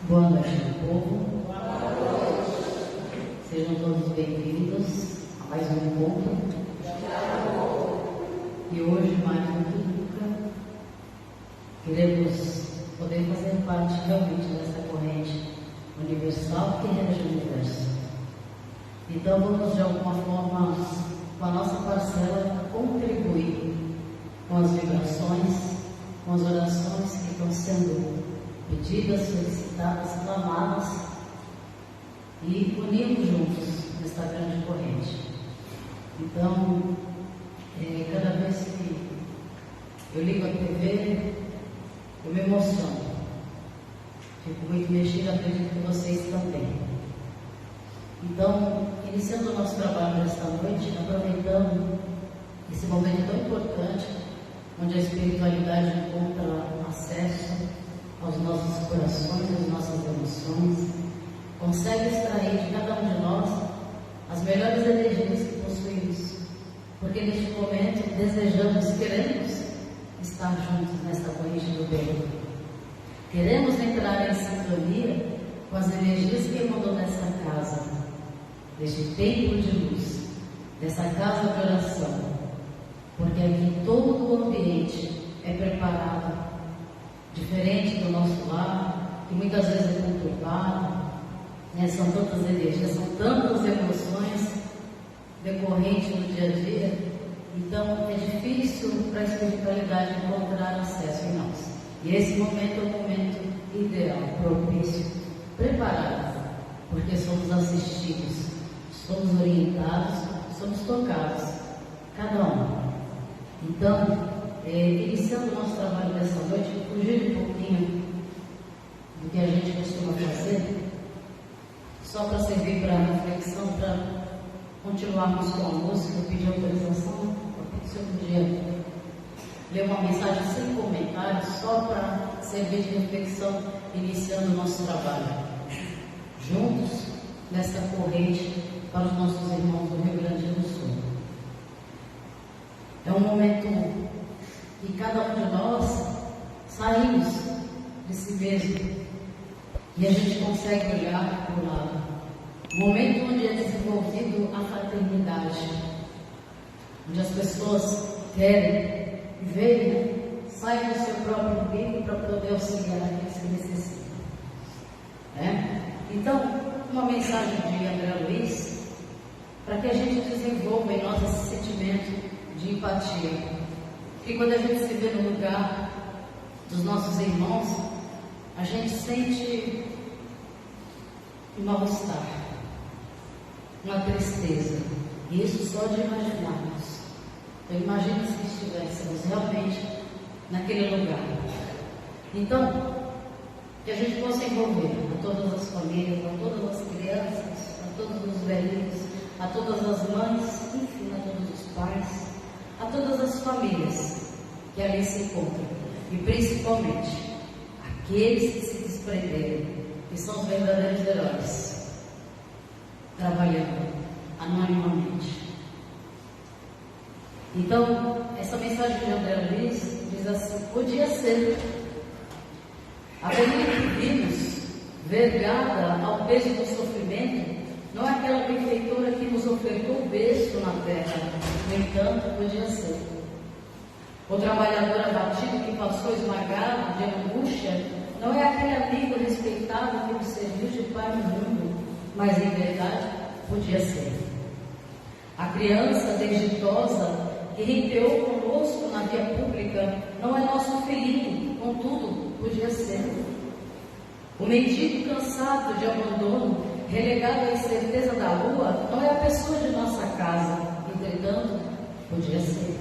Boa noite, meu povo. Boa noite. Sejam todos bem-vindos a mais um encontro. E hoje, mais do que nunca, queremos poder fazer parte realmente dessa corrente universal que rege o universo. Então, vamos de alguma forma, com a nossa parcela, contribuir com as vibrações, com as orações que estão sendo pedidas, solicitadas, clamadas, e unirmos juntos nesta grande corrente. Então, cada vez que eu ligo a TV, eu me emociono. Fico muito mexida, acredito que vocês também. Então, iniciando o nosso trabalho nesta noite, aproveitando esse momento tão importante, onde a espiritualidade encontra acesso aos nossos corações, às nossas emoções, consegue extrair de cada um de nós as melhores energias que possuímos, porque neste momento desejamos, queremos estar juntos nesta corrente do bem. Queremos entrar em sintonia com as energias que emanam dessa casa, deste templo de luz, dessa casa de oração, porque aqui todo o ambiente é preparado, diferente do nosso lar, que muitas vezes é conturbado, né? São tantas energias, são tantas emoções decorrentes do dia a dia, então é difícil para a espiritualidade encontrar acesso em nós. E esse momento é o momento ideal, propício, preparado, porque somos assistidos, somos orientados, somos tocados, cada um. Então, iniciando o nosso trabalho dessa noite, fugindo um pouquinho do que a gente costuma fazer, só para servir para reflexão, para continuarmos com a música, eu pedi autorização, se eu podia ler uma mensagem sem comentários, só para servir de reflexão, iniciando o nosso trabalho, juntos nessa corrente para os nossos irmãos do Rio Grande do Sul. É um momento e cada um de nós saímos de si mesmo e a gente consegue olhar para o lado. Momento onde é desenvolvido a fraternidade, onde as pessoas querem e veem, saem do seu próprio umbigo para poder auxiliar aqueles que necessitam. Então, uma mensagem de André Luiz, para que a gente desenvolva em nós esse sentimento de empatia. Porque quando a gente se vê no lugar dos nossos irmãos, a gente sente um mal-estar, uma tristeza. E isso só de imaginarmos. Então imagina se estivéssemos realmente naquele lugar. Então, que a gente possa envolver a todas as famílias, a todas as crianças, a todos os velhinhos, a todas as mães, enfim, a todos os pais, a todas as famílias que ali se encontram, e principalmente aqueles que se desprenderam, que são os verdadeiros heróis, trabalhando anonimamente. Então, essa mensagem de André Luiz diz assim: podia ser a agonia que vimos, vergada ao peso do sofrimento, não é aquela benfeitora que nos ofertou o berço na terra. No entanto, podia ser. O trabalhador abatido que passou esmagado de angústia, não é aquele amigo respeitado que nos serviu de pai no mundo, mas em verdade, podia ser. A criança desditosa que recreou conosco na via pública, não é nosso filhinho, contudo, podia ser. O mendigo cansado de abandono, relegado à incerteza da rua, não é a pessoa de nossa casa, entretanto, podia ser.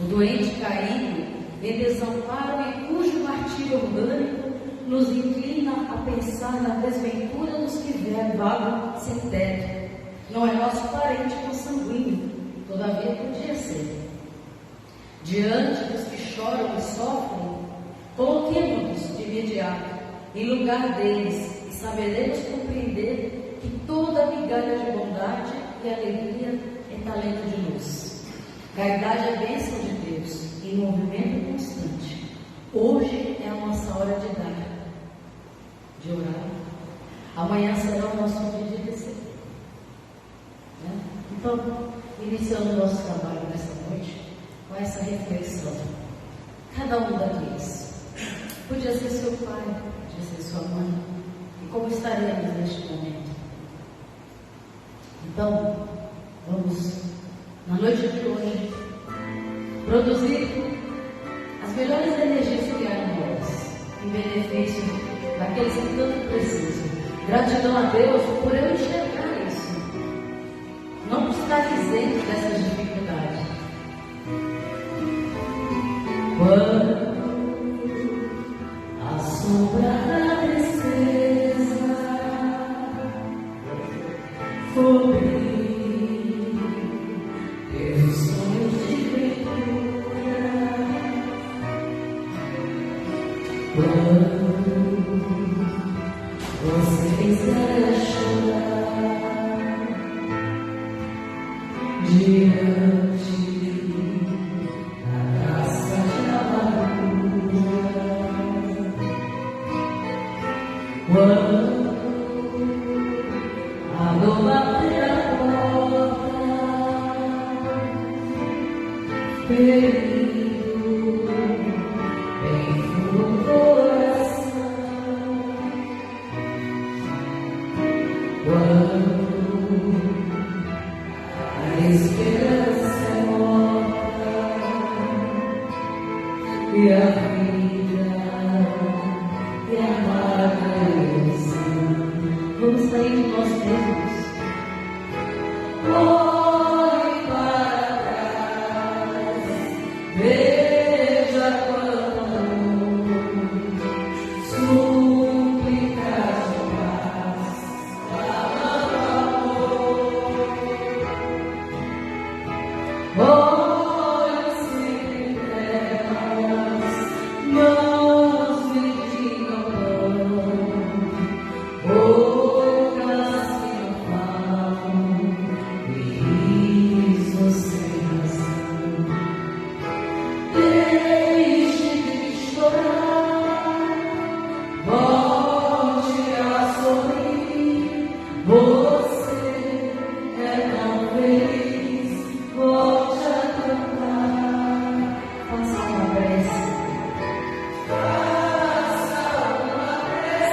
O doente caído em desamparo e cujo martírio orgânico nos inclina a pensar na desventura dos que vagam sem teto, não é nosso parente consanguíneo, todavia podia ser. Diante dos que choram e sofrem, coloquemo-nos de imediato em lugar deles e saberemos compreender que toda migalha de bondade e alegria é talento de luz. Caridade é bênção de Deus em movimento constante. Hoje é a nossa hora de dar. Amanhã será o nosso dia de receber. Né? Então, iniciando o nosso trabalho nessa noite, com essa reflexão. Cada um daqueles. Podia ser seu pai, podia ser sua mãe. E como estaremos neste momento? Então, vamos, na noite de hoje, produzir as melhores energias que há em nós, em benefício daqueles que tanto precisam. Gratidão a Deus por eu enxergar isso. Não estar isento dessas dificuldades. Quando a sombra da tristeza cobrir teus sonhos de ventura, quando você quiser chorar diante da graça de amargura, quando a dor bater a porta, ferido bem no coração, quando a esperança é morta e a vida é amarga. Vamos sair de nós mesmos. Olhe para trás, veja quanto amor, súplicas de paz, olhe sempre nelas, mãos mendigam pão.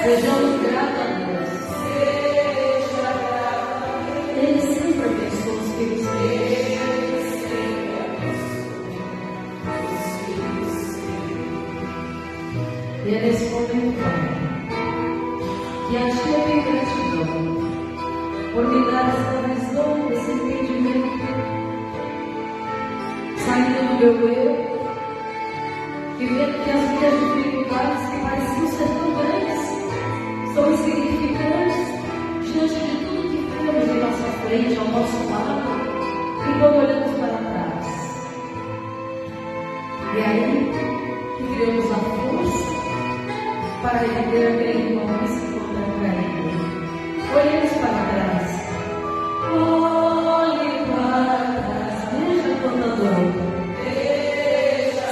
Sejamos gratos a Deus. Ele sempre abençoa os filhos dele. E é nesse momento, Pai, que a Ti eu tenho gratidão por me dar essa visão, esse entendimento, saindo do meu eu, e vendo que as minhas dificuldades que pareciam ser tão grandes são insignificantes diante de tudo que vemos em nossa frente, ao nosso lado, e quando olhamos para trás. E aí que criamos a força para erguer aquele irmão que se encontra caído. Olhemos para trás. Olhe para trás. Veja quanta dor.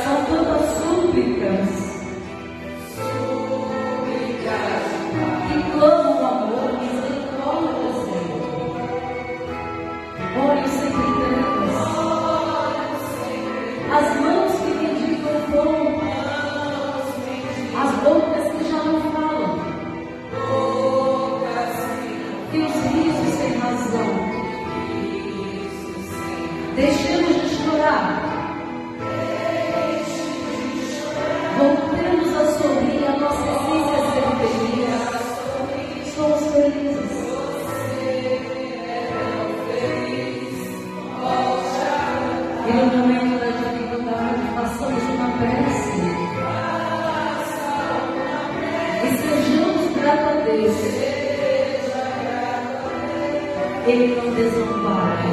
São tantas súplicas. Que clamam o amor, misericórdia, Senhor. Olhe sempre trevas. As mãos que mendigam pão. As bocas que já não falam. E os risos sem razão. Deixemos de chorar. Voltemos a sorrir. A nossa essência é ser feliz. Somos felizes. E no momento da dificuldade, façamos uma prece. E sejamos gratos a Deus. Ele não desampara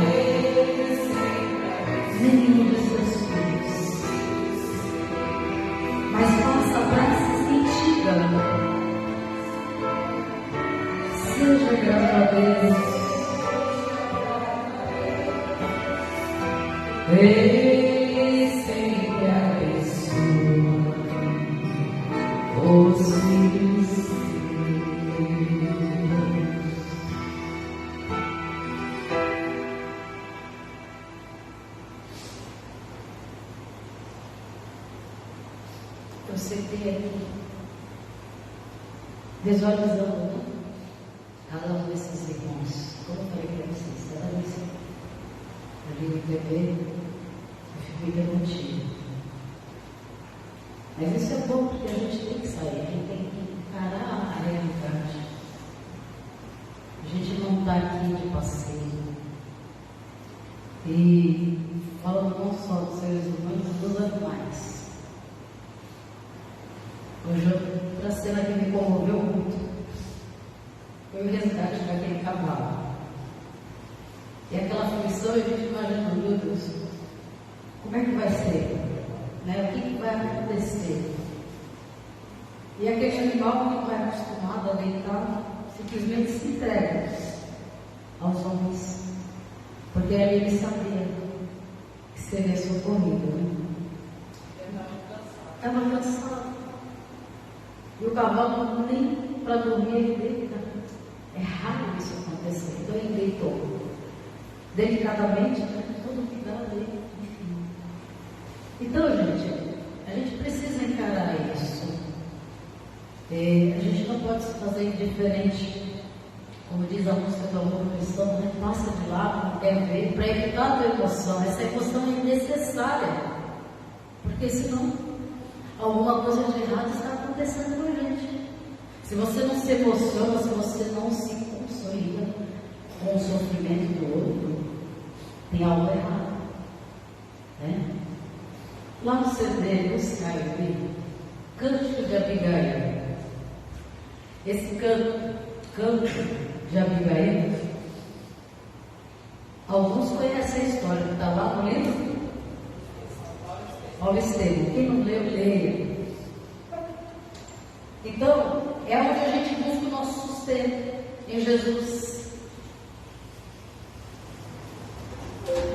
nenhum de seus filhos. Mas faça preces sentidas. Seja grato a Deus. Ele sempre abençoa os filhos. você ter aqui, visualizando, né? Cada um desses irmãos. Como eu falei para vocês, cada vez que eu ligo o TV, eu fico emotivo. Mas isso é bom porque a gente tem que sair, a gente tem que encarar a realidade. A gente não está aqui de passeio. E falando não só dos seres humanos, mas dos animais. Hoje, outra cena que me comoveu muito foi o resgate daquele cavalo. E aquela aflição, a gente imagina, meu Deus, como é que vai ser? Né? O que vai acontecer? E aquele animal que não é acostumado a deitar, simplesmente se entrega aos homens. Porque ali ele sabia que seria socorrido. Né? Estava cansado. E o cavalo nem para dormir ele deita. É raro isso acontecer. Então ele deitou. Delicadamente, né? Todo cuidado dele. Enfim. Então, gente, a gente precisa encarar isso. A gente não pode se fazer indiferente. Como diz a música do amor cristão, né? Passa de lado, não quer ver, para evitar a tua emoção. Essa emoção é necessária. Porque senão alguma coisa de errado está acontecendo com a gente. Se você não se emociona, se você não se consola com o sofrimento do outro, tem algo errado. Né? Lá no CD, buscar aí, Cântico de Abigail. Esse canto de Abigail, alguns conhecem a história, que está lá no livro Paulo Estevam. Quem não leu, leia. Então, é onde a gente busca o nosso sustento em Jesus,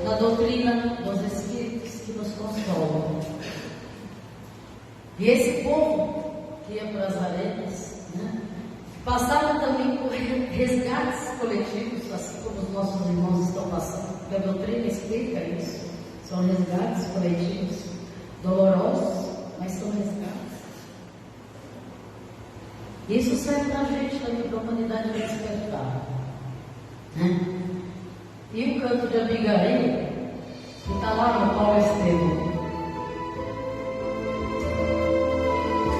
na doutrina dos Espíritos que nos consolam. E esse povo que ia para as arenas, né, passaram também por resgates coletivos, assim como os nossos irmãos estão passando, porque a doutrina explica isso. São resgates coletivos, dolorosos, mas são resgates. Isso serve para a gente também, para a humanidade despertar. Né? E o canto de Abigail, que está lá no Paulo Estevam,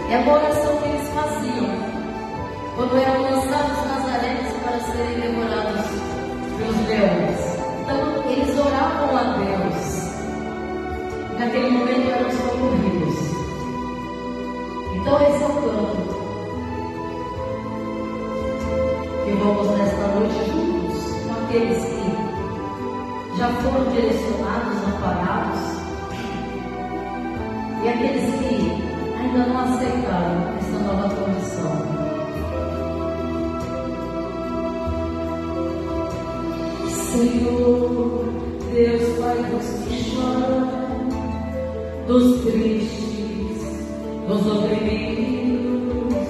é a oração que eles faziam quando eram lançados nas arenas para serem devorados pelos leões. Então, eles oravam a Deus. Naquele momento eram socorridos. Então, esse é o canto que vamos nesta noite juntos com aqueles que já foram direcionados, amparados, e aqueles que ainda não aceitaram essa nova condição. Senhor, Deus Pai dos que choram, dos tristes, dos oprimidos,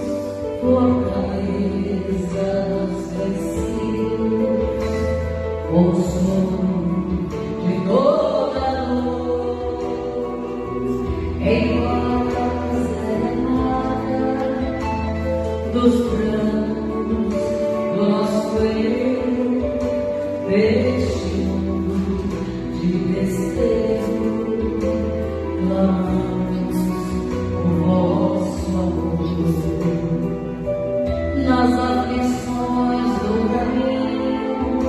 fortaleza dos vencidos, consolo de toda dor, em voz serenada dos prantos do nosso eu. Deste mundo de desterro, clamamos o vosso amor. Nas aflições do caminho,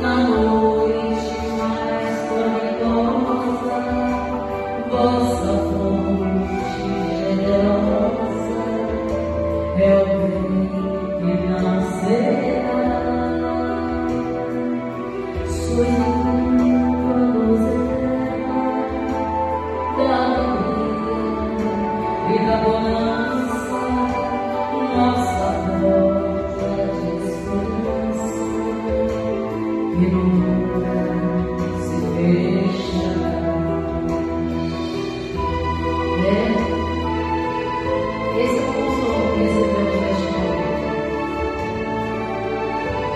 na noite mais tormentosa, vossa fonte generosa é o bem que nascerá.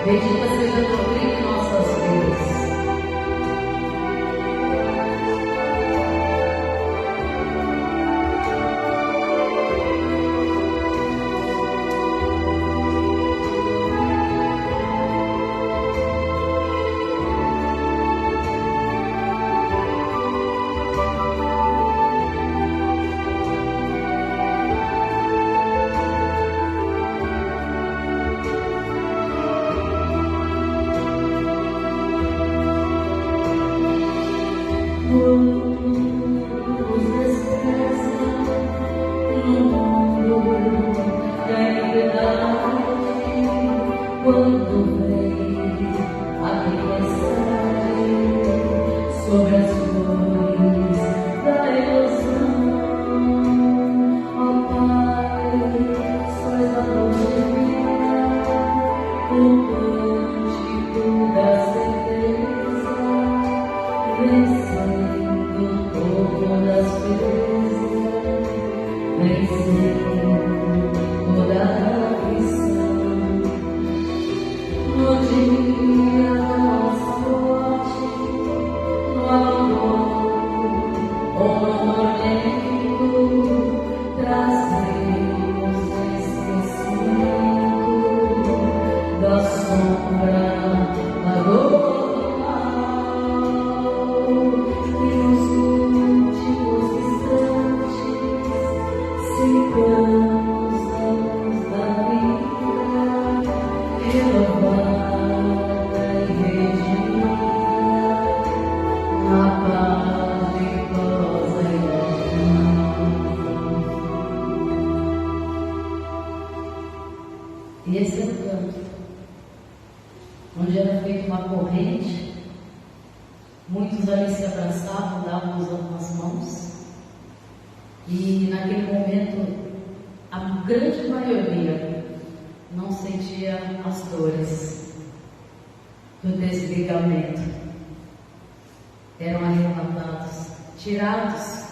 Bendita seja a doutrina em nossas vidas. da liberdade, quando vem a tempestade sobre as flores da ilusão. Ó Pai, sois a noite minha, o cântico da certeza, vencendo todas as perezas, vencendo toda a aflição. No dia da nossa morte, no abandono ou no tormento, trazemos o esquecimento da sombra da dor do mal. E nos últimos instantes, sigamos a luz da vida, renovada e redimida, na paz vitoriosa e eterna. E esse é o canto, onde era feita uma corrente, muitos ali se abraçavam, davam as mãos, e naquele momento a grande maioria não sentia as dores do desligamento. Eram arrebatados, tirados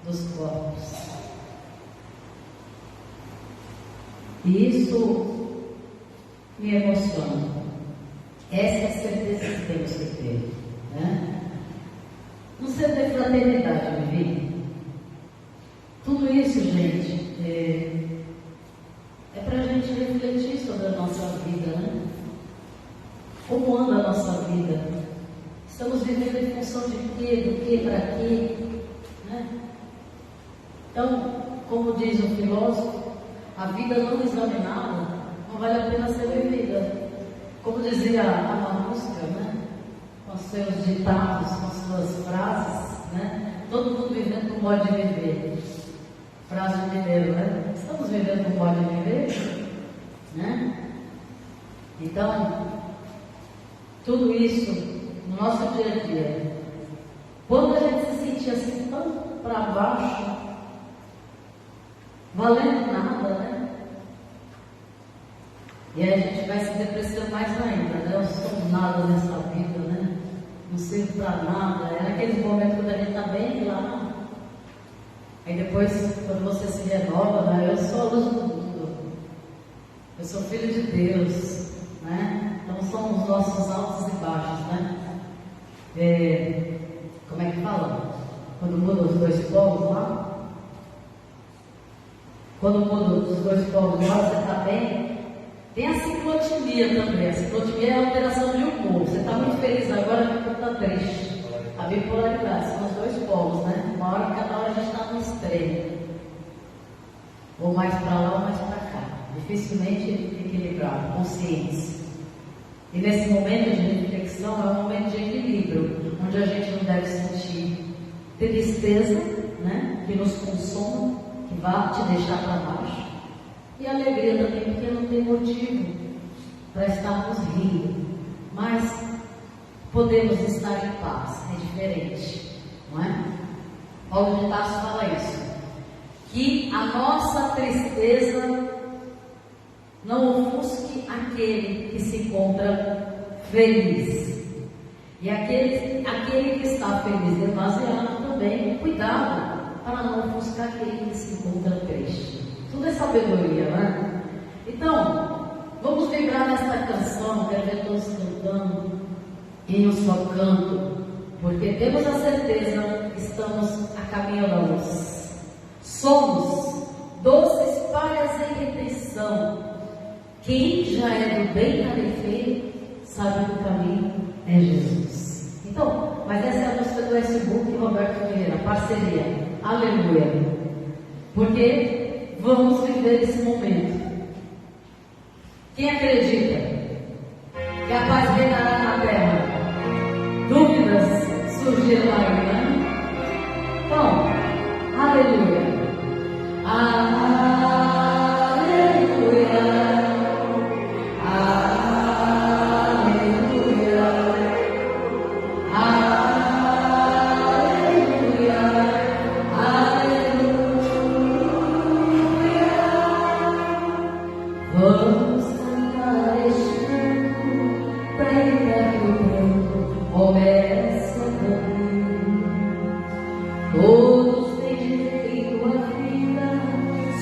dos corpos. E isso me emociona. Essa é a certeza que temos que ter, né? No centro de fraternidade, Vivi, tudo isso, gente, é para a gente refletir sobre a nossa vida, né? Como anda a nossa vida? Estamos vivendo em função de quê? Do quê? Para quê? Né? Então, como diz o filósofo, a vida não examinada não vale a pena ser vivida. Como dizia a Mamusca, né? Com seus ditados, com suas frases, né? Todo mundo vivendo um modo de viver. Frase de mineiro, né? Estamos vivendo um modo de viver, né? Então, tudo isso no nosso dia a dia. Quando a gente se sentia assim tão para baixo, valendo nada, né? E aí a gente vai se depressando mais ainda, né? Eu não sou nada nessa vida, né? Não sirvo para nada. É naqueles momentos quando a gente está bem lá. Aí depois, quando você se renova, né? Eu sou a luz do mundo. Eu sou filho de Deus, né? Então são os nossos altos e baixos, né? Como é que fala? Quando muda os dois polos lá? Quando muda os dois polos lá, você está bem? Tem a ciclotimia também. A ciclotimia é a alteração de humor. Você está muito feliz agora, depois está triste. A bipolaridade, são os dois polos, né? Uma hora, cada hora a gente está no extremo. Ou mais para lá ou mais para cá. Dificilmente equilibrado, consciência. E nesse momento de reflexão é um momento de equilíbrio, onde a gente não deve sentir tristeza, né? Que nos consome, que vai te deixar para baixo. E alegria também, porque não tem motivo para estarmos rindo. Mas podemos estar em paz, é diferente, não é? Paulo de Tarso fala isso, que a nossa tristeza não ofusque aquele que se encontra feliz. E aquele que está feliz demasiado também, cuidado para não ofuscar aquele que se encontra triste. Tudo é sabedoria, né? Então, vamos vibrar nesta canção, quero ver todos cantando e nos focando, porque temos a certeza que estamos a caminho da luz. Somos doces palhas em retenção. Quem já é do bem tarefeiro, sabe que o caminho é Jesus. Então, mas essa é a música do Facebook Roberto Ferreira, parceria. Aleluia. Porque vamos viver esse momento. Quem acredita que a paz reinará na terra? Dúvidas surgiram aí, né? Então, aleluia. Aleluia. Vamos cantar este canto para evitar que o pranto comece a cair. Todos têm direito à vida,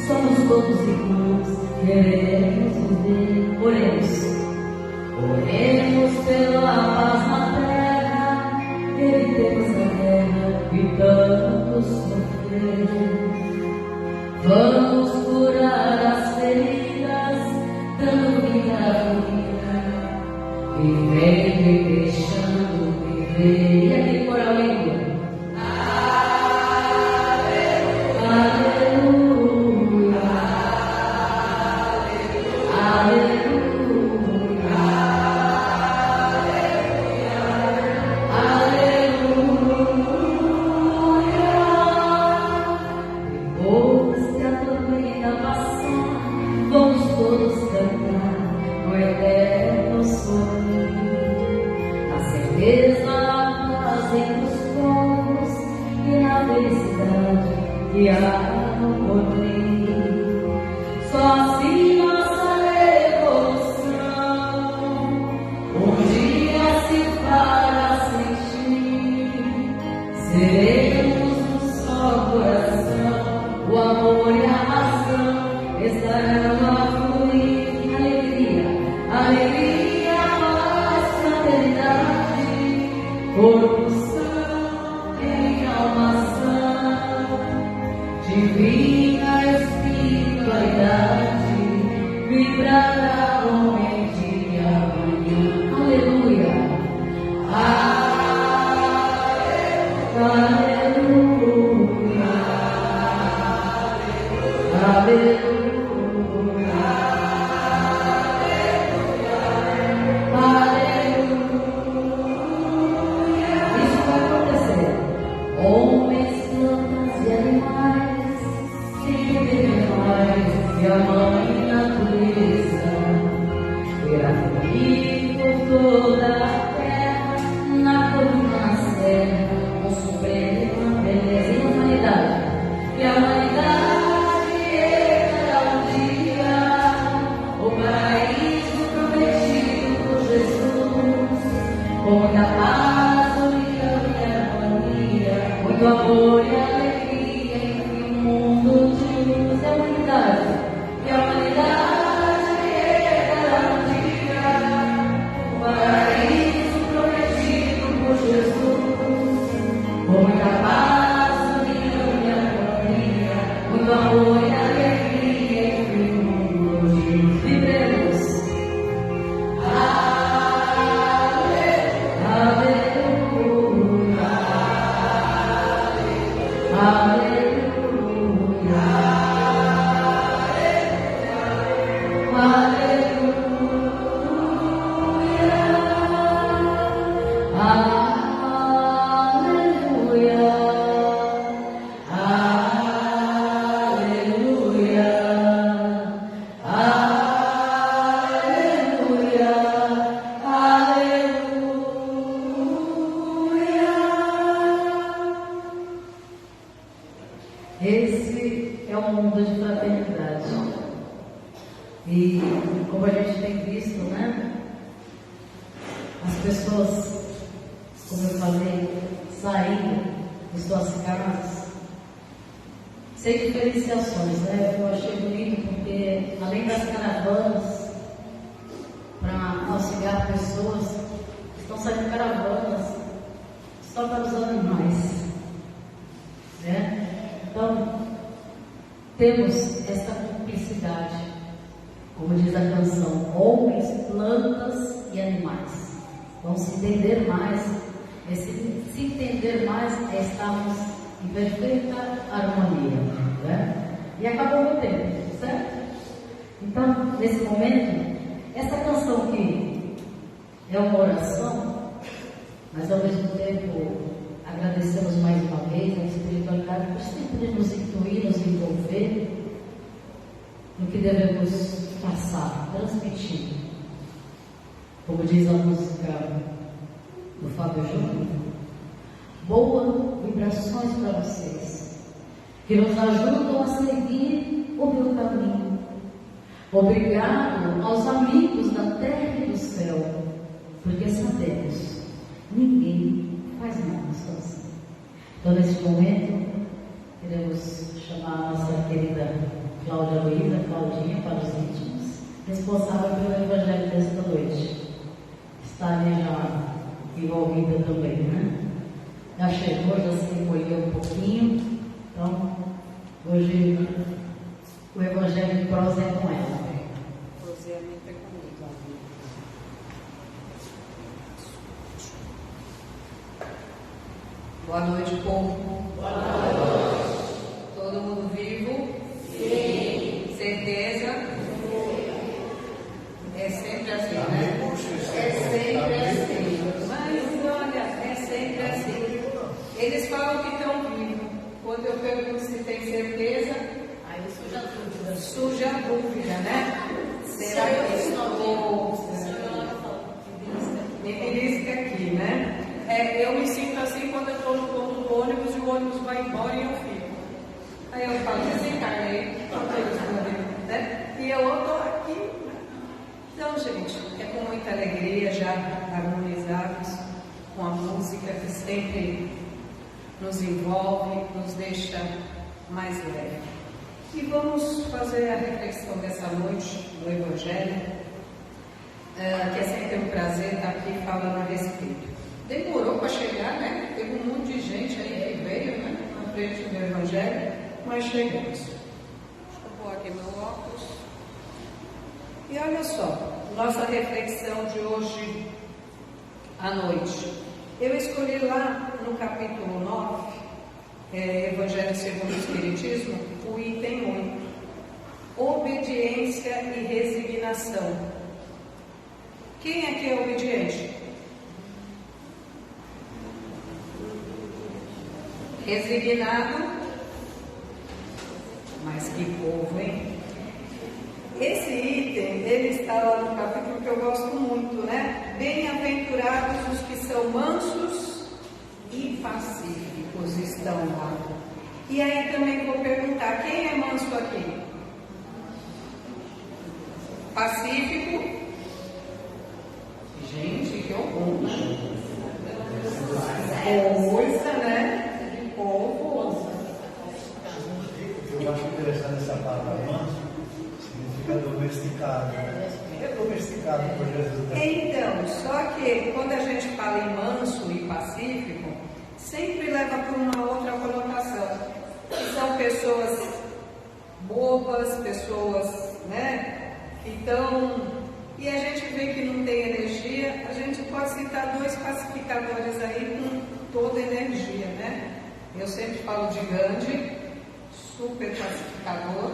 somos todos iguais, queremos viver. Oremos pela paz na terra, evitemos a guerra e tanto sofrer. Vamos curar as feridas, dando vida à vida, vivendo e deixando viver. E aquele coral língua. E a harmonia, só assim nossa revolução um dia se fará sentir. Seremos um só coração, o amor e a razão estarão a fluir. Alegria, paz, fraternidade, corpo são em alma sã, divina espiritualidade, vibrará homem de amanhã. Aleluia. Aleluia. Aleluia. E a mãe natureza irá fluir por toda a terra, na coluna, na serra, com suprema beleza e humanidade. E a humanidade herdará um dia o paraíso prometido por Jesus, com muita paz, união e harmonia, muito amor e alegria, em um mundo de luz e humanidade. E a humanidade herdará um dia o paraíso prometido por Jesus, com muita paz, união e harmonia, muito amor e alegria entre o mundo de luz. Vibremos. Esse é um mundo de fraternidade. E como a gente tem visto, né? As pessoas, como eu falei, saindo de suas casas, sem diferenciações, né? Eu achei bonito porque, além das caravanas, para auxiliar pessoas, estão saindo caravanas só para os animais, né? Então, temos essa cumplicidade, como diz a canção, homens, plantas e animais. Vamos se entender mais. Se entender mais é estarmos em perfeita harmonia, né? E acabou o meu tempo, certo? Então, nesse momento, essa canção que é uma oração, mas ao mesmo tempo agradecemos mais uma vez a espiritualidade por sempre nos incluir, nos envolver no que devemos passar, transmitir. Como diz a música do Fábio Júnior, boas vibrações para vocês, que nos ajudam a seguir o meu caminho. Obrigado aos amigos da terra e do céu, porque sabemos, ninguém faz nada sozinho. Então, nesse momento, queremos chamar a nossa querida Cláudia Luísa, Claudinha, para os íntimos, responsável pelo Evangelho desta noite. Está ali já envolvida também, né? Já chegou, já se encolheu um pouquinho. Então, hoje o Evangelho de prosa é com ela. Proseamento é comigo. Boa noite, povo. Boa noite. Todo mundo vivo? Sim. Certeza? É sempre assim, né? É sempre assim. Mas olha, é sempre assim. Eles falam que estão vivos. Quando eu pergunto se tem certeza, Aí surge a dúvida. surge a dúvida, né? Será que estou... Me belisca aqui, né? Eu me sinto assim quando eu estou no ponto do ônibus e o ônibus vai embora e eu fico. Aí eu falo, desencarnei, né? E eu estou aqui. Então, gente, é com muita alegria já harmonizados com a música que sempre nos envolve, nos deixa mais leve. E vamos fazer a reflexão dessa noite do Evangelho, que é sempre um prazer estar aqui falando a respeito. Demorou para chegar, né? Teve um monte de gente aí que veio, né? Na frente do Evangelho, mas chegamos. Deixa eu pôr aqui meu óculos. E olha só, nossa reflexão de hoje à noite. Eu escolhi lá no capítulo 9, Evangelho segundo o Espiritismo, o item 8. Obediência e resignação. Quem aqui é obediente? Resignado? Mas que povo, hein? Esse item, ele está lá no capítulo que eu gosto muito, né? Bem-aventurados os que são mansos e pacíficos estão lá. E aí também vou perguntar, quem é manso aqui? Pacífico? Gente, que horror! Coisa, né? De povo. Eu acho interessante essa palavra manso, significa domesticado. É domesticado por Jesus. Então, só que quando a gente fala em manso e pacífico, sempre leva por uma outra conotação. Que são pessoas bobas, pessoas, né? Então, e a gente vê que não tem energia, a gente pode citar 2 pacificadores aí com toda energia, né? Eu sempre falo de Gandhi, super pacificador,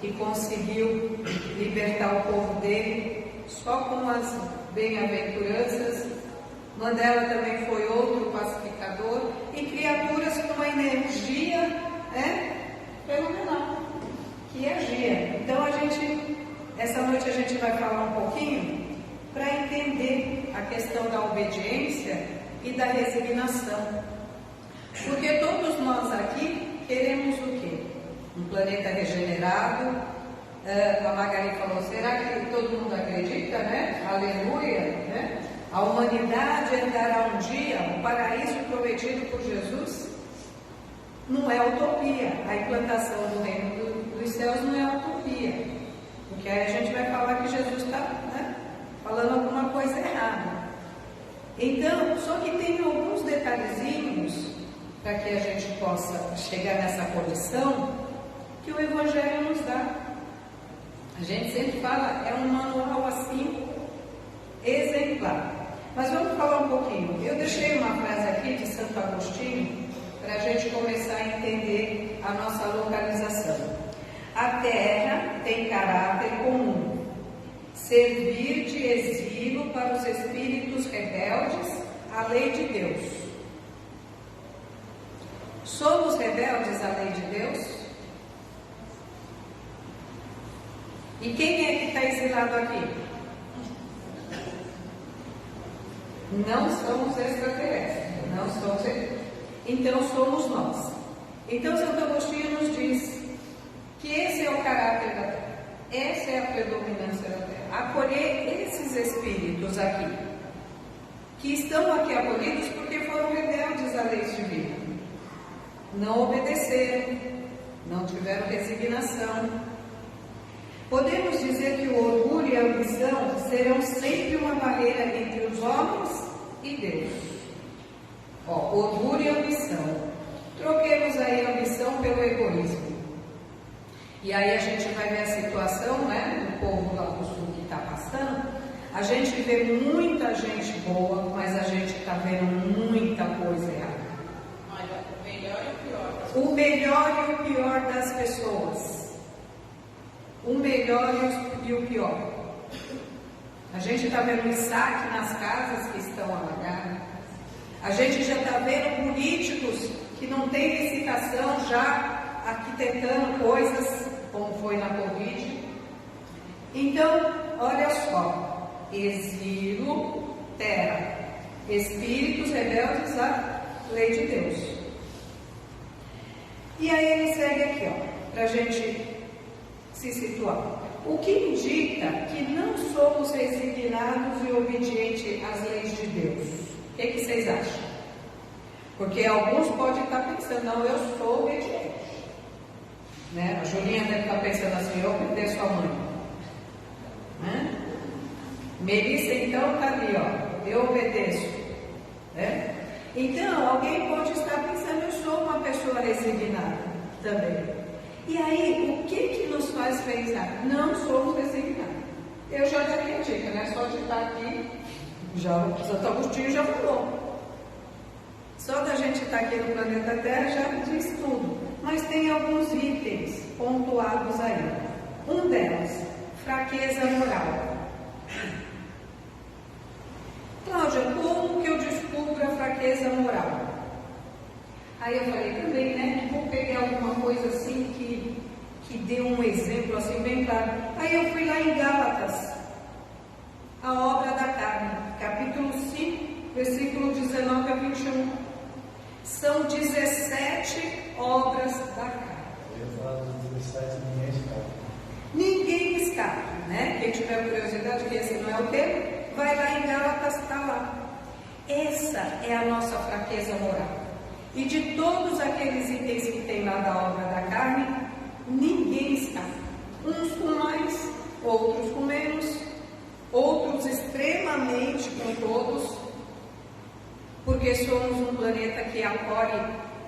que conseguiu libertar o povo dele só com as bem-aventuranças. Mandela também foi outro pacificador, e criaturas com uma energia, fenomenal, que agia. Então essa noite a gente vai falar um pouquinho para entender a questão da obediência e da resignação. Porque todos nós aqui queremos o quê? Um planeta regenerado. A Margarida falou, será que todo mundo acredita, né? Aleluia, né? A humanidade entrará um dia no paraíso prometido por Jesus. Não é utopia. A implantação do reino dos céus não é utopia. Porque aí a gente vai falar que Jesus está, né, falando alguma coisa errada. Então, só que tem alguns detalhezinhos para que a gente possa chegar nessa condição que o Evangelho nos dá. A gente sempre fala, é um manual assim, exemplar. Mas vamos falar um pouquinho. Eu deixei uma frase aqui de Santo Agostinho para a gente começar a entender a nossa localização. A terra tem caráter comum, servir de exílio para os espíritos rebeldes à lei de Deus. Somos rebeldes à lei de Deus? E quem é que está exilado aqui? Não somos extraterrestres, não somos. Então somos nós. Então Santo Agostinho nos diz que esse é o caráter da terra. Essa é a predominância da terra. Acolher esses espíritos aqui, que estão aqui acolhidos porque foram rebeldes à lei divina. Não obedeceram, não tiveram resignação. Podemos dizer que o orgulho e a ambição serão sempre uma barreira entre os homens e Deus. Orgulho e ambição. Troquemos aí a ambição pelo egoísmo. E aí a gente vai ver a situação, né, do povo lá do sul que está passando. A gente vê muita gente boa, mas a gente está vendo muita coisa errada. Olha, o melhor e o pior. O melhor e o pior das pessoas. O melhor e o pior. A gente está vendo o saque nas casas que estão alagadas. A gente já está vendo políticos que não têm licitação já arquitetando coisas, como foi na Covid. Então, olha só, exílio, terra, espíritos rebeldes à lei de Deus. E aí ele segue aqui, para a gente se situar. O que indica que não somos resignados e obedientes às leis de Deus. O que vocês acham? Porque alguns podem estar pensando, não, eu sou obediente. Né? A Julinha deve estar pensando assim, eu obedeço a mãe. Né? Melissa então está ali, eu obedeço. Né? Então, alguém pode estar pensando, eu sou uma pessoa resignada também. E aí, o que nos faz pensar? Não somos resignados. Eu já daria a dica, né? Só de estar aqui, já, o Santo Agostinho já falou. Só da gente estar aqui no planeta Terra já diz tudo. Mas tem alguns itens pontuados aí. Um deles, fraqueza moral. Cláudia, como que eu descubro a fraqueza moral? Aí eu falei também, né, que vou pegar alguma coisa assim que dê um exemplo assim bem claro. Aí eu fui lá em Gálatas, a obra da carne, capítulo 5, versículo 19 a 21. São 17 obras da carne. Eu ia falar dos 17, ninguém escapa. Ninguém escapa, né? Quem tiver curiosidade, que esse não é o tema, vai lá em Gálatas, está lá. Essa é a nossa fraqueza moral. E de todos aqueles itens que tem lá da obra da carne, ninguém escapa. Uns com mais, outros com menos, outros extremamente com todos, porque somos um planeta que acolhe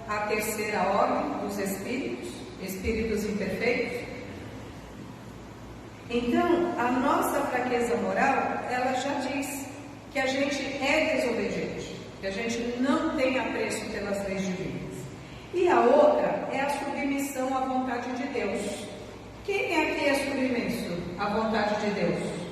a terceira ordem dos espíritos, espíritos imperfeitos. Então, a nossa fraqueza moral, ela já diz que a gente é desobediente, que a gente não tem apreço pelas leis divinas. E a outra é a submissão à vontade de Deus. Quem aqui é submisso à vontade de Deus?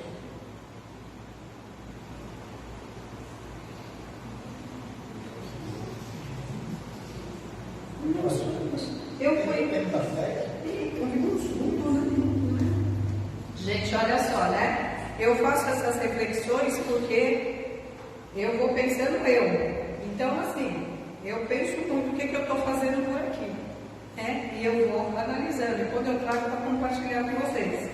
Eu fui. Gente, olha só, né? Eu faço essas reflexões porque eu vou pensando eu. Então, assim, eu penso muito o que eu estou fazendo por aqui. Né? E eu vou analisando. E quando eu trago para compartilhar com vocês.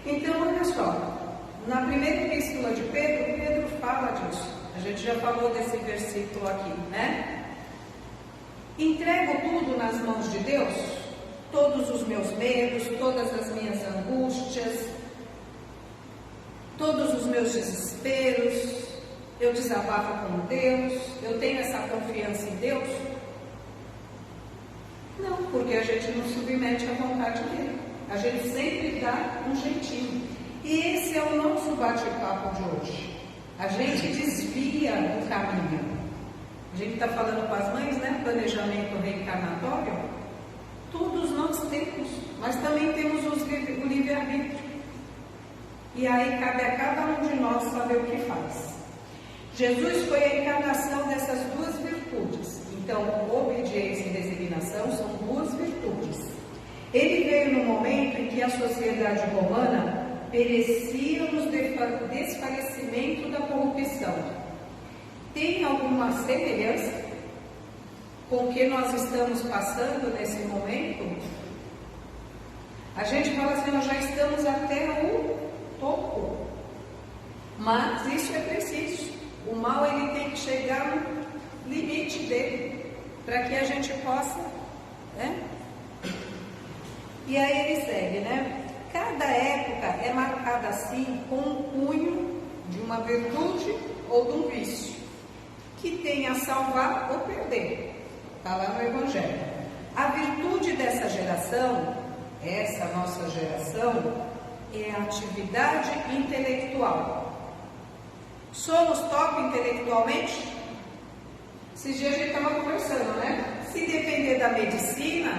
Então, olha só. Na primeira epístola de Pedro, Pedro fala disso. A gente já falou desse versículo aqui, né? Entrego tudo nas mãos de Deus, todos os meus medos, todas as minhas angústias, todos os meus desesperos, eu desabafo com Deus, eu tenho essa confiança em Deus? Não, porque a gente não submete à vontade dele, a gente sempre dá um jeitinho. E esse é o nosso bate-papo de hoje. A gente desvia do caminho. A gente está falando com as mães, né? Planejamento reencarnatório. Todos nós temos, mas também temos o livre-arbítrio. E aí cabe a cada um de nós saber o que faz. Jesus foi a encarnação dessas duas virtudes. Então, obediência e resignação são duas virtudes. Ele veio no momento em que a sociedade romana perecia nos desfalecimento da corrupção. Tem alguma semelhança com o que nós estamos passando nesse momento? A gente fala assim, nós já estamos até o topo. Mas isso é preciso. O mal ele tem que chegar no limite dele, para que a gente possa, né? E aí ele segue, né? Cada época é marcada assim com um cunho de uma virtude ou de um vício, que tem a salvar ou perder. Está lá no Evangelho. A virtude dessa geração, essa nossa geração, é a atividade intelectual. Somos top intelectualmente? Esses dias a gente estava conversando, né? Se depender da medicina,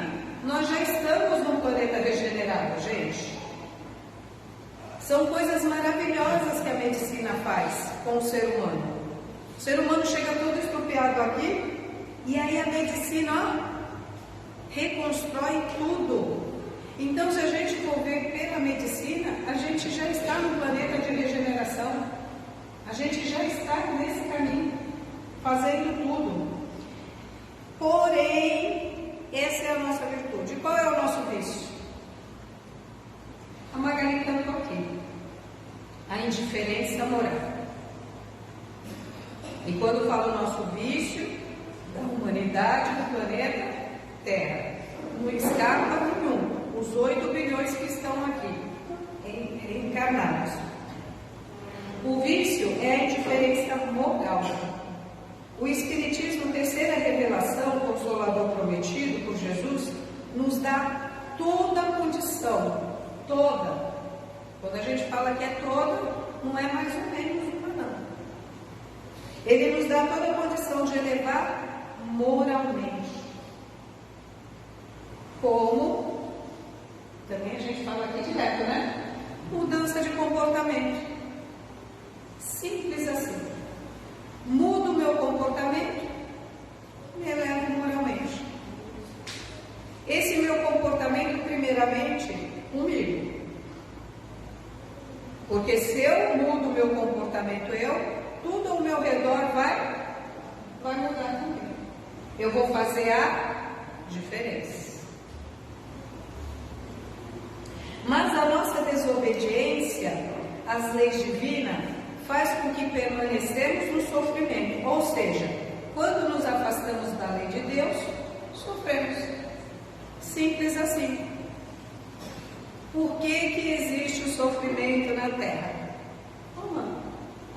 nós já estamos num planeta regenerado, gente. São coisas maravilhosas que a medicina faz com o ser humano. O ser humano chega todo estrupiado aqui, e aí a medicina, ó, reconstrói tudo. Então, se a gente for ver pela medicina, a gente já está no planeta de regeneração. A gente já está nesse caminho, fazendo tudo. Porém, essa é a nossa virtude. Qual é o nosso vício? A Magali cantou aqui. A indiferença moral. E quando falo nosso vício, da humanidade, do planeta Terra, não escapa nenhum. Os 8 bilhões que estão aqui, encarnados. O vício é a indiferença moral. O Espiritismo, terceira revelação, Consolador prometido por Jesus, nos dá toda a condição, toda. Quando a gente fala que é toda, não é mais ou menos uma, não. Ele nos dá toda a condição de elevar moralmente. Como, também a gente fala aqui direto, né? Mudança de comportamento. Simples assim. Mudo o meu comportamento, me elevo moralmente. Esse meu comportamento, primeiramente, comigo. Porque se eu mudo o meu comportamento, tudo ao meu redor vai mudar também. Eu vou fazer a diferença. Mas a nossa desobediência às leis divinas faz com que permanecemos no sofrimento. Ou seja, quando nos afastamos da lei de Deus, sofremos. Simples assim. Por que existe o sofrimento na Terra?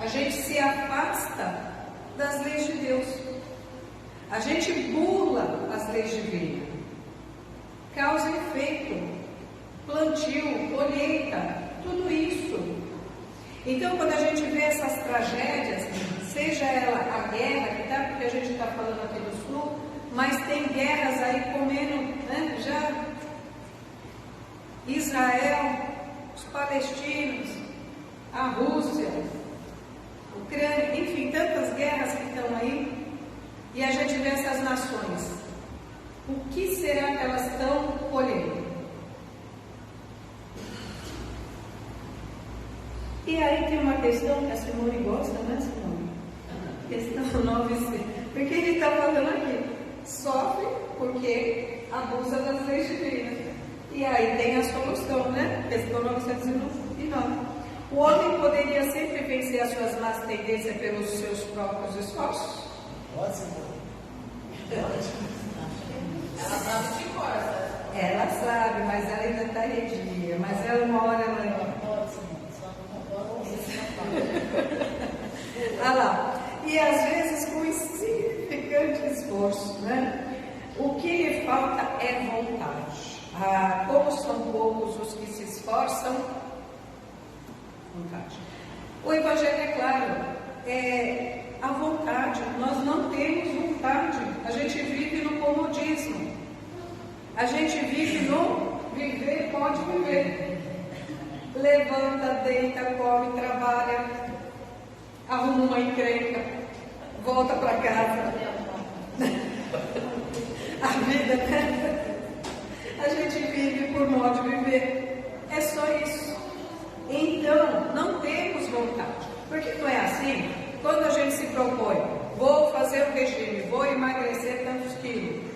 A gente se afasta das leis de Deus. A gente burla as leis divinas. Causa e efeito, plantio, colheita, tudo isso. Então, quando a gente vê essas tragédias, seja ela a guerra, que tá, porque a gente está falando aqui do Sul, mas tem guerras aí comendo, né, já Israel, os palestinos, a Rússia, Ucrânia, enfim, tantas guerras que estão aí, e a gente vê essas nações. O que será que elas estão colhendo? E aí tem uma questão que a Simone gosta, né, Simone? Questão 9c. Porque ele está falando aqui, sofre porque abusa das leis divinas. E aí tem a solução, né? Questão 909. O homem poderia sempre vencer as suas más tendências pelos seus próprios esforços? Pode, Simone. Ela sabe de cor, né? Ela sabe, mas ela ainda está redia. Mas ela uma hora ela Pode, Simone, só não pode ser Ah lá, e às vezes com insignificante esforço, né? O que lhe falta é vontade. Ah, como são poucos os que se esforçam, vontade. O Evangelho é claro, é a vontade. Nós não temos vontade. A gente vive no comodismo. A gente vive no viver, pode viver. Levanta, deita, come, trabalha, arruma uma encrenca, volta para casa. A vida, né? A gente vive por modo de viver. É só isso. Então, não temos vontade. Porque não é assim? Quando a gente se propõe, vou fazer o regime, vou emagrecer tantos quilos.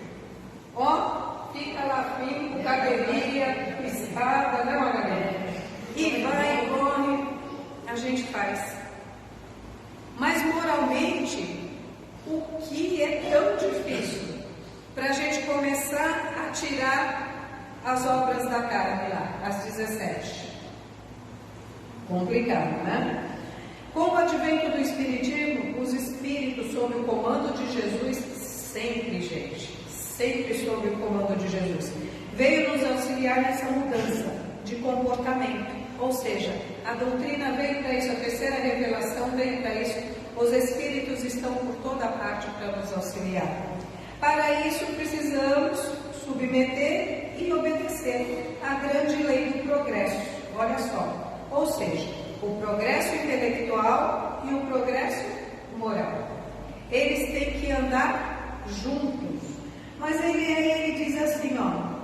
Ó, fica lá firme, cabelinha, espada, né, Margarida? E vai e corre, a gente faz. Mas moralmente, o que é tão difícil para a gente começar a tirar as obras da carne lá, as 17? Complicado, né? Com o advento do Espiritismo, os espíritos sob o comando de Jesus, sempre, gente, sempre sob o comando de Jesus, veio nos auxiliar nessa mudança de comportamento. Ou seja, a doutrina veio para isso, a terceira revelação veio para isso. Os espíritos estão por toda parte para nos auxiliar. Para isso, precisamos submeter e obedecer à grande lei do progresso. Olha só. Ou seja, o progresso intelectual e o progresso moral. Eles têm que andar juntos. Mas ele diz assim, ó,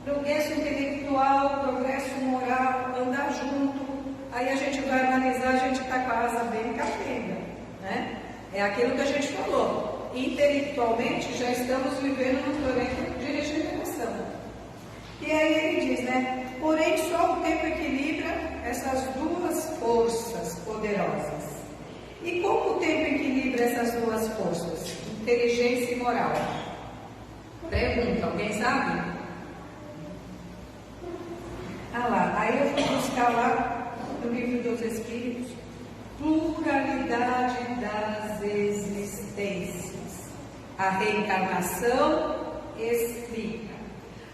progresso intelectual, progresso moral, andar junto. Aí a gente vai analisar, a gente está com a asa bem capenga, né? É aquilo que a gente falou. Intelectualmente já estamos vivendo num planeta de regeneração. E aí ele diz, né? Porém, só o tempo equilibra essas duas forças poderosas. E como o tempo equilibra essas duas forças? Inteligência e moral. Pergunta, alguém sabe? Ah lá, aí eu fui buscar lá no livro dos Espíritos, pluralidade das existências. A reencarnação explica.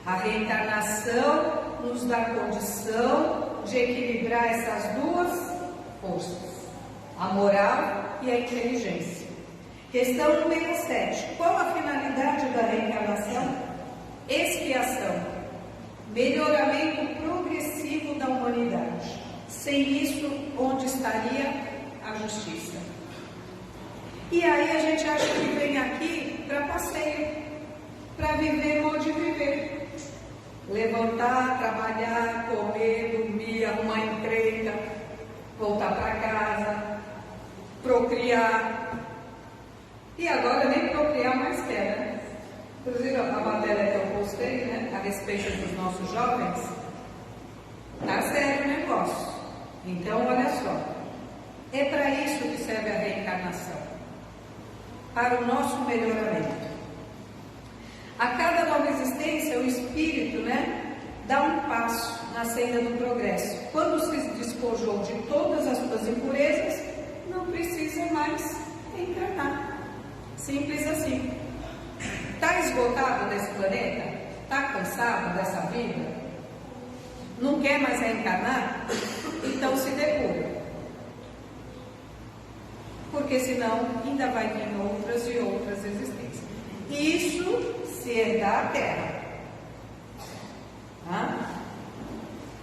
A reencarnação nos dá condição de equilibrar essas duas forças, a moral e a inteligência. Questão número 67. Qual a finalidade da reencarnação? Expiação. Melhoramento progressivo da humanidade. Sem isso, onde estaria a justiça? E aí a gente acha que vem aqui para passeio, para viver modo de viver. Levantar, trabalhar, comer, dormir, arrumar encrenca, voltar para casa, procriar. E agora nem procriar mais quer, né? Inclusive a matéria que eu postei, né, a respeito dos nossos jovens, tá sério o negócio. Então, olha só, é para isso que serve a reencarnação, para o nosso melhoramento. A cada nova existência, o espírito, né, dá um passo na senda do progresso. Quando se despojou de todas as suas impurezas, não precisa mais reencarnar. Simples assim. Está esgotado desse planeta? Está cansado dessa vida? Não quer mais reencarnar? Então se depura. Porque senão ainda vai vir outras e outras existências. Isso se herdar a Terra.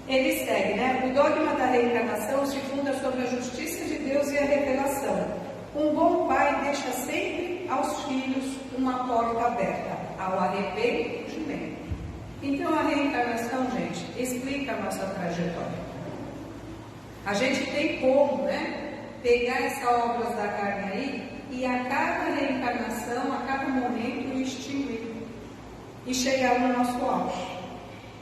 Ele segue, né? O dogma da reencarnação se funda sobre a justiça de Deus e a revelação. Um bom pai deixa sempre aos filhos uma porta aberta ao arrependimento. Então a reencarnação, gente, explica a nossa trajetória. A gente tem como, né, pegar essa obras da carne aí e a cada reencarnação, a cada momento, extinguir e chegar no nosso auge.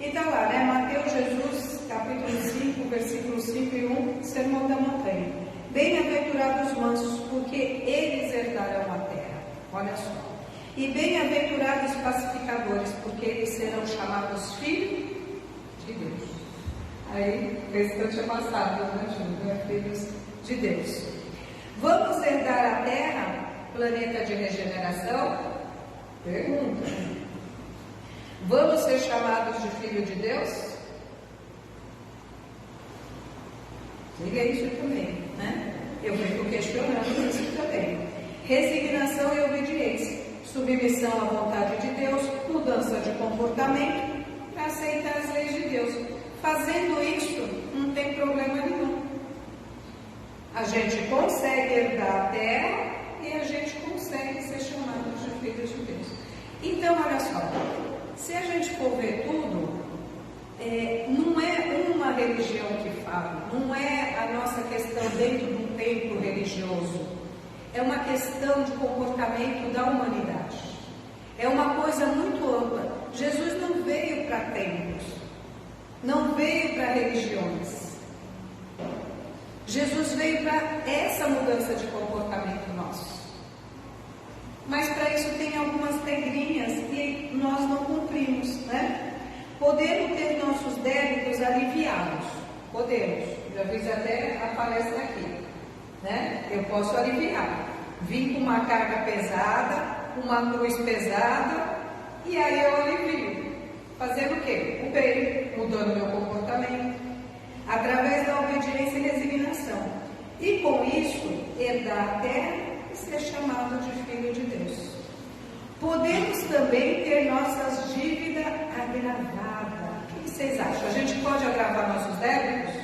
E está lá, né? Mateus, Jesus, capítulo 5, versículos 5 e 1, Sermão da Montanha. Bem-aventurados os mansos, porque eles herdarão a terra. Olha só. E bem-aventurados os pacificadores, porque eles serão chamados filhos de Deus. Aí, esse que eu tinha passado, né, Júlio? Filhos de Deus. Vamos herdar a terra, planeta de regeneração? Pergunta. Vamos ser chamados de filho de Deus? Diga isso também, né? Eu fico questionando isso também. Resignação e obediência, submissão à vontade de Deus, mudança de comportamento para aceitar as leis de Deus. Fazendo isso, não tem problema nenhum. A gente consegue herdar a terra e a gente consegue ser chamado de filhos de Deus. Então, olha só, se a gente for ver tudo, não é uma religião que fala, não é a nossa questão dentro de um templo religioso, é uma questão de comportamento da humanidade. É uma coisa muito ampla. Jesus não veio para templos, não veio para religiões. Jesus veio para essa mudança de comportamento nosso. Mas para isso tem algumas regrinhas e nós não cumprimos, né? Podemos ter nossos débitos aliviados. Podemos. Já fiz até a palestra aqui, né? Eu posso aliviar. Vim com uma carga pesada, uma cruz pesada, e aí eu alivio. Fazendo o quê? O bem, mudando meu comportamento, através da obediência e resignação. E com isso, herdar a terra e ser chamado de filho de Deus. Podemos também ter nossas dívidas agravadas. O que vocês acham? A gente pode agravar nossos débitos?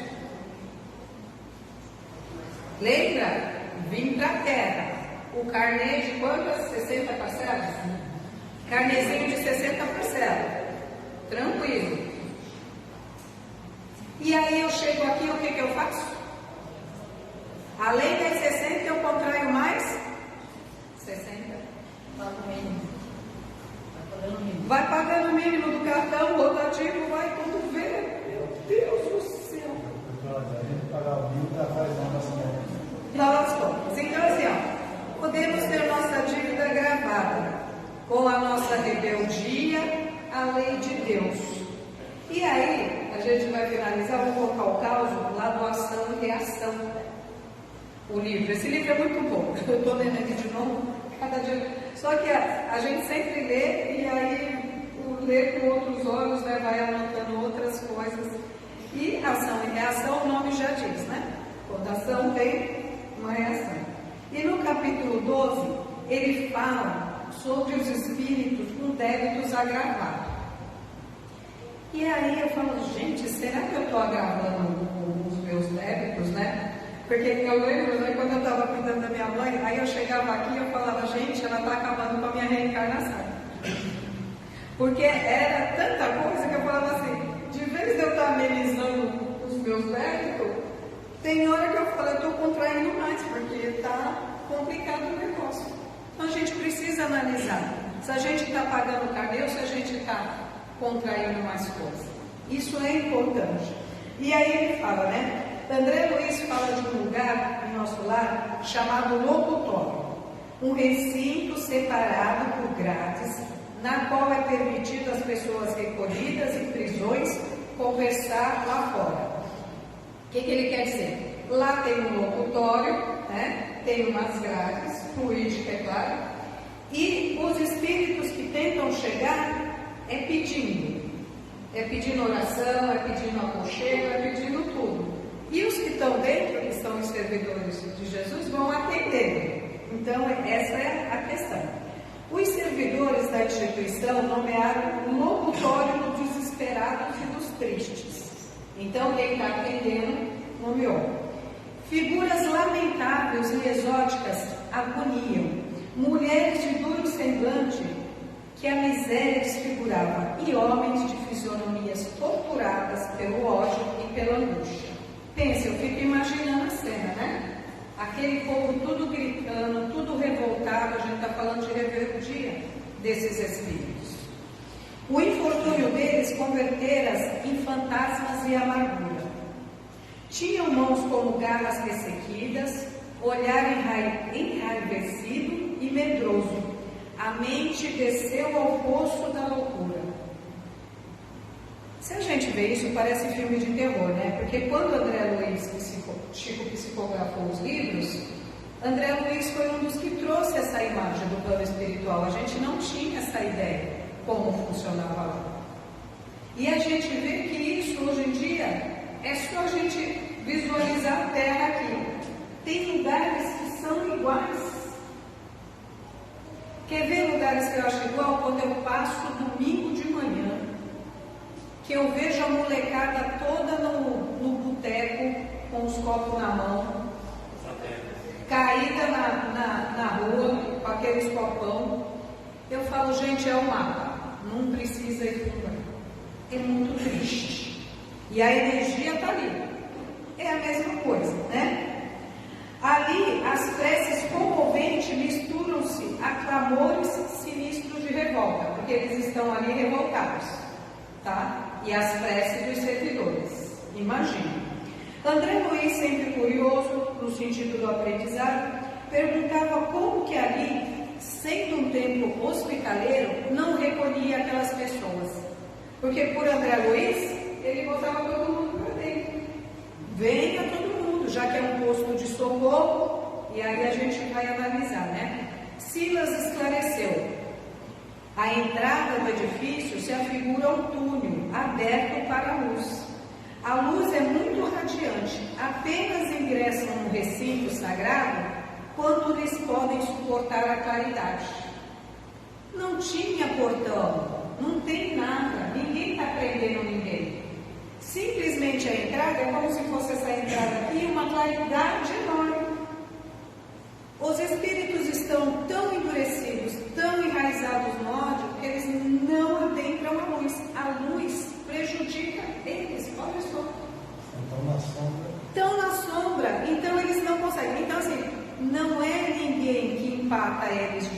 Lembra? Vim para a terra. O carnê de quantas? 60 parcelas? Carnezinho de 60 parcelas. Tranquilo. E aí eu chego aqui, o que eu faço? Além das 60, eu contraio mais 60. Vai pagando o mínimo do cartão, rotativo, vai tudo ver. Meu Deus do céu. A gente pagar o mínimo já faz mal nas contas. Nas contas. Então assim, ó, podemos ter nossa dívida gravada com a nossa rebeldia à lei de Deus. E aí, a gente vai finalizar, vou colocar o caso lá do Ação e Reação. O livro. Esse livro é muito bom. Eu estou lendo aqui de novo, cada dia. Só que a gente sempre lê e aí o ler com outros olhos, né, vai anotando outras coisas. E ação e reação, o nome já diz, né? Quando a ação tem uma reação. E no capítulo 12, ele fala sobre os espíritos com débitos agravados. E aí eu falo, gente, será que eu estou agravando os meus débitos, né? Porque eu lembro, né, quando eu estava cuidando da minha mãe, aí eu chegava aqui e eu falava, gente, ela está acabando com a minha reencarnação. Porque era tanta coisa que eu falava assim, de vez de eu estar amenizando os meus débitos, tem hora que eu falo, eu estou contraindo mais, porque está complicado o negócio. Então a gente precisa analisar se a gente está pagando o carnê ou se a gente está contraindo mais coisas. Isso é importante. E aí ele fala, né? André Luiz fala de um lugar em nosso lar chamado locutório, um recinto separado por grades, na qual é permitido às pessoas recolhidas em prisões conversar lá fora. O que ele quer dizer? Lá tem um locutório, né? Tem umas grades, fluídica, é claro, e os espíritos que tentam chegar é pedindo oração, é pedindo aconchego, é pedindo tudo. E os que estão dentro, que são os servidores de Jesus, vão atender. Então, essa é a questão. Os servidores da instituição nomearam o locutório dos desesperados e dos tristes. Então, quem está atendendo, nomeou. Figuras lamentáveis e exóticas agoniam. Mulheres de duro semblante que a miséria desfigurava, e homens de fisionomias torturadas pelo ódio e pela angústia. Pensa, eu fico imaginando a cena, né? Aquele povo tudo gritando, tudo revoltado, a gente está falando de rebeldia desses espíritos. O infortúnio deles convertera-as em fantasmas e amargura. Tinham mãos como garras ressequidas, olhar enraivecido e medroso. A mente desceu ao poço da loucura. Se a gente vê isso, parece filme de terror, né? Porque quando André Luiz Chico psicografou os livros, André Luiz foi um dos que trouxe essa imagem do plano espiritual. A gente não tinha essa ideia como funcionava lá. E a gente vê que isso hoje em dia é só a gente visualizar a Terra aqui. Tem lugares que são iguais. Quer ver lugares que eu acho igual? Quando eu passo domingo de manhã, que eu vejo a molecada toda no boteco, com os copos na mão, caída na rua, com aqueles copão. Eu falo, gente, é o mapa, não precisa ir por lá. É muito triste. E a energia está ali. É a mesma coisa, né? Ali, as preces comoventes misturam-se a clamores sinistros de revolta, porque eles estão ali revoltados, tá? E as preces dos servidores. Imagina. André Luiz, sempre curioso no sentido do aprendizado, perguntava como que ali, sendo um templo hospitaleiro, não recolhia aquelas pessoas. Porque por André Luiz, ele botava todo mundo para dentro. Venha todo mundo, já que é um posto de socorro, e aí a gente vai analisar, né? Silas esclareceu. A entrada do edifício se afigura um túnel aberto para a luz. A luz é muito radiante, apenas ingressam no recinto sagrado quando lhes podem suportar a claridade. Não tinha portão, não tem nada, ninguém está prendendo ninguém. Simplesmente a entrada é como se fosse essa entrada aqui, uma claridade enorme. Os espíritos estão tão endurecidos, tão enraizados no ódio, que eles não adentram a luz. A luz prejudica eles, olha só. Estão na sombra. Estão na sombra, então eles não conseguem. Então, assim, não é ninguém que empata eles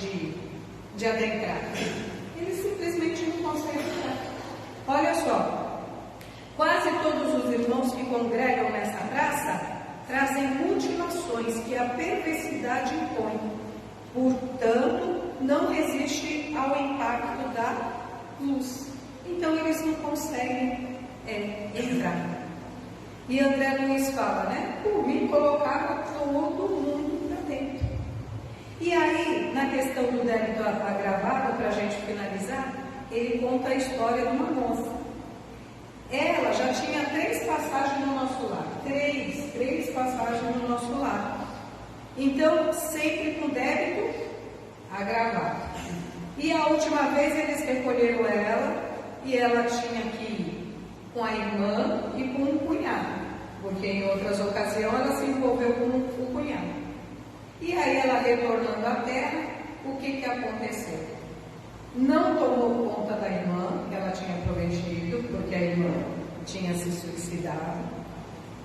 de adentrar. Eles simplesmente não conseguem entrar. Olha só, quase todos os irmãos que congregam nessa praça trazem mutilações que a perversidade impõe. Portanto, não resiste ao impacto da luz. Então, eles não conseguem entrar. E André Luiz fala, né? Por mim, colocava todo mundo para dentro. E aí, na questão do débito agravado, para a gente finalizar, ele conta a história de uma moça. Ela já tinha 3 passagens no nosso lar. 3 passagens no nosso lar. Então, sempre com débito agravado. E a última vez eles recolheram ela, e ela tinha que ir com a irmã e com o cunhado, porque em outras ocasiões ela se envolveu com o cunhado. E aí ela retornando à terra, o que aconteceu? Não tomou conta da irmã, que ela tinha prometido, porque a irmã tinha se suicidado,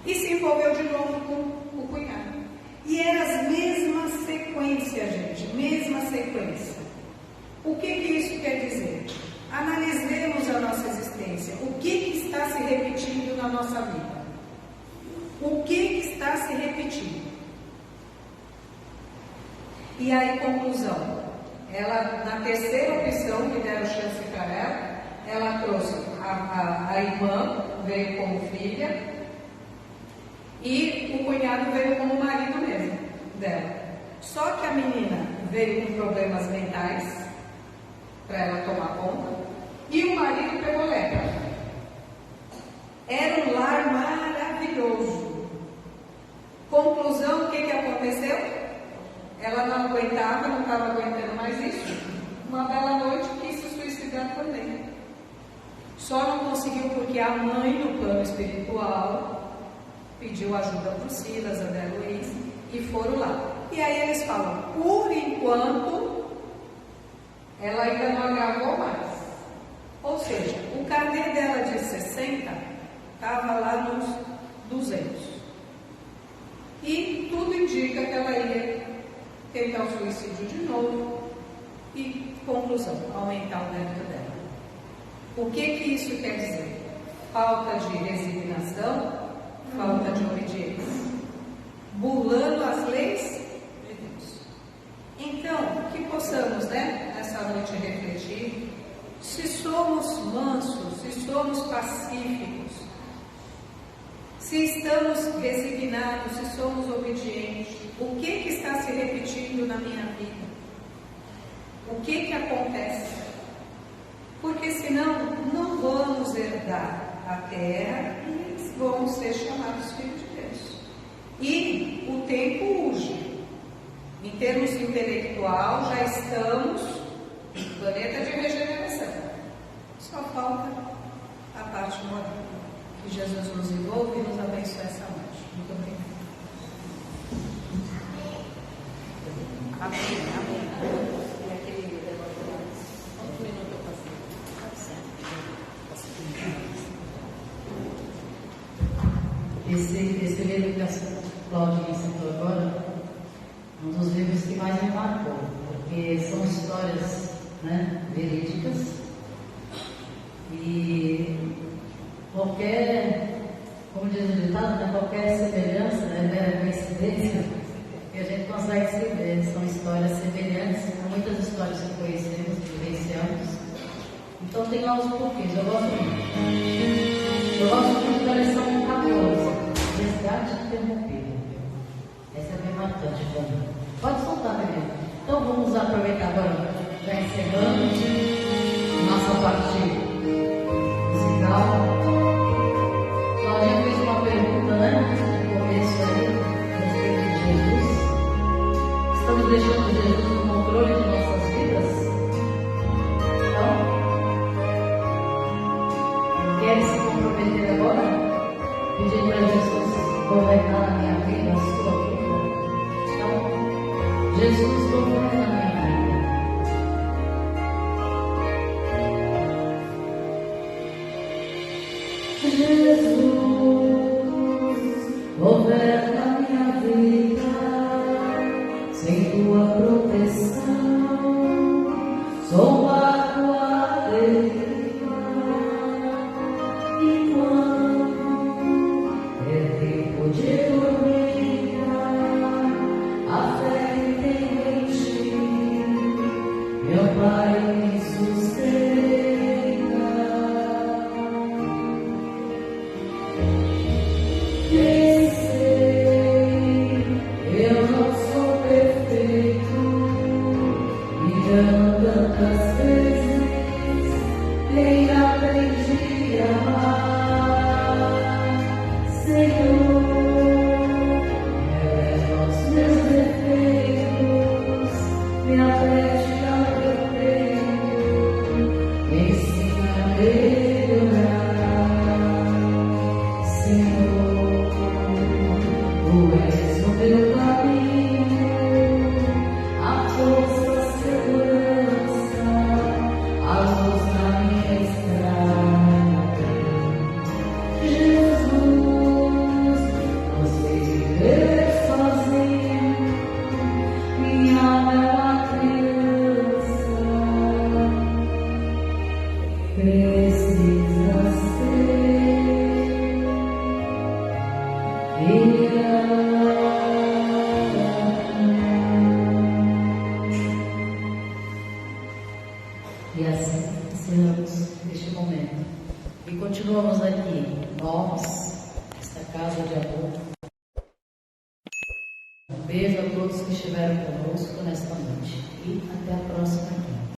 e se envolveu de novo com o cunhado. E era as mesmas sequências, gente, mesma sequência. O que isso quer dizer? Analisemos a nossa existência. O que está se repetindo na nossa vida? O que está se repetindo? E aí, conclusão. Ela, na terceira opção que deram chance para ela trouxe a irmã, veio como filha, e o cunhado veio como marido mesmo dela. Só que a menina veio com problemas mentais, para ela tomar conta, e o marido pegou lepra. Era um lar maravilhoso. Conclusão, o que aconteceu? Ela não aguentava, não estava aguentando mais isso. Uma bela noite quis se suicidar também. Só não conseguiu porque a mãe, no plano espiritual, pediu ajuda para o Silas, André Luiz, e foram lá. E aí eles falam, por enquanto, ela ainda não agravou mais. Ou seja, o carnê dela de 60 estava lá nos 200. E tudo indica que ela ia tentar o suicídio de novo. E, conclusão, aumentar o débito dela. O que isso quer dizer? Falta de resignação, falta de obediência. Burlando as leis de Deus. Então, que possamos, nessa noite refletir, se somos mansos, se somos pacíficos, se estamos resignados, se somos obedientes, o que está se repetindo na minha vida? O que acontece? Porque senão não vamos herdar a terra e eles vão ser chamados filhos de Deus. E o tempo urge. Em termos intelectual, já estamos no planeta de regeneração. Só falta a parte moral. Que Jesus nos envolve e nos abençoe essa noite. Muito obrigada. Amém. Amém. Esse livro que a Claudinha citou agora, um dos livros que mais me marcou, porque são histórias verídicas e qualquer, como diz vai se ver, são histórias semelhantes, com muitas histórias que conhecemos, que vivenciamos. Então tem lá os porquês, eu gosto muito. Eu gosto muito da lição 14, resgate interrompido. Essa é bem marcante para mim. Pode soltar, bebê. Então vamos aproveitar agora, já encerrando nossa parte musical. Claudinha fez uma pergunta, né? No começo aí, a respeito de Jesus. Estamos deixando Jesus no controle de nossas vidas? Então, quer se comprometer agora? Pedir para Jesus governar a minha vida, a sua vida? Então, Jesus governa a minha vida. Jesus governa a minha vida, sem tua proteção, sou barco à deriva. E quando é tempo de dormir, a fé que tenho em ti, meu Pai me sustenta. Tantas vezes nem aprendi a amar, Senhor, eleva os meus defeitos, me aperte ao teu peito, me ensina a melhorar, Senhor, tu és o meu caminho, a força, a luz na minha estrada. Jesus, não sei viver sozinho, minha alma é uma criança, precisa ser criada. E assim encerramos este momento. E continuamos aqui, nós, esta casa de amor. Um beijo a todos que estiveram conosco nesta noite. E até a próxima aqui.